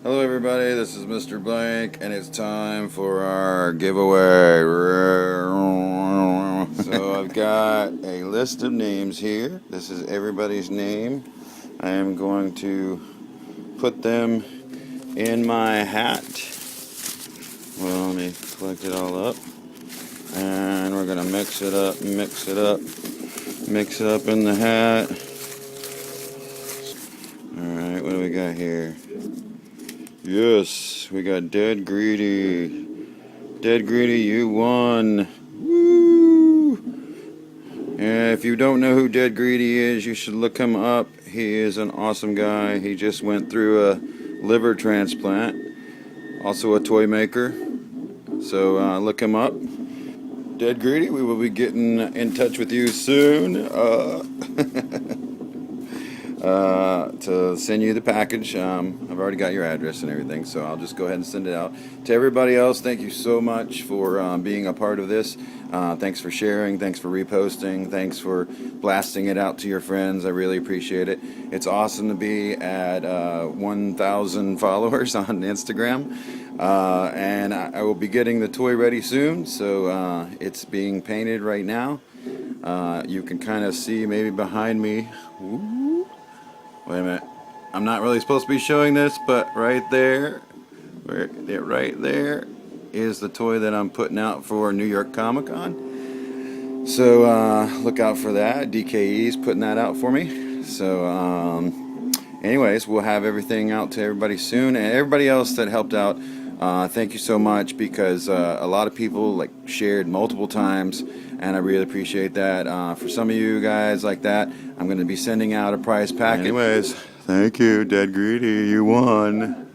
Hello everybody, this is Mr. Blank and it's time for our giveaway. So I've got a list of names here. This is everybody's name. I am going to put them in my hat. Well, let me collect it all up. And we're going to mix it up in the hat. Alright, what do we got here? Yes, we got Dead Greedy. Dead Greedy, you won. Woo! And if you don't know who Dead Greedy is, you should look him up. He is an awesome guy. He just went through a liver transplant. Also a toy maker. So look him up. Dead Greedy, we will be getting in touch with you soon. To send you the package. I've already got your address and everything, so I'll just go ahead and send it out. To everybody else, thank you so much for being a part of this. Thanks for sharing, thanks for reposting, thanks for blasting it out to your friends. I really appreciate it. It's awesome to be at 1,000 followers on Instagram. And I will be getting the toy ready soon, so it's being painted right now. You can kind of see maybe behind me. Ooh. Wait a minute. I'm not really supposed to be showing this, but right there is the toy that I'm putting out for New York Comic Con. So look out for that. DKE's putting that out for me. So anyways, we'll have everything out to everybody soon. And everybody else that helped out, thank you so much, because a lot of people shared multiple times, and I really appreciate that. For some of you guys like that, I'm going to be sending out a prize package. Anyways, thank you, Dead Greedy. You won.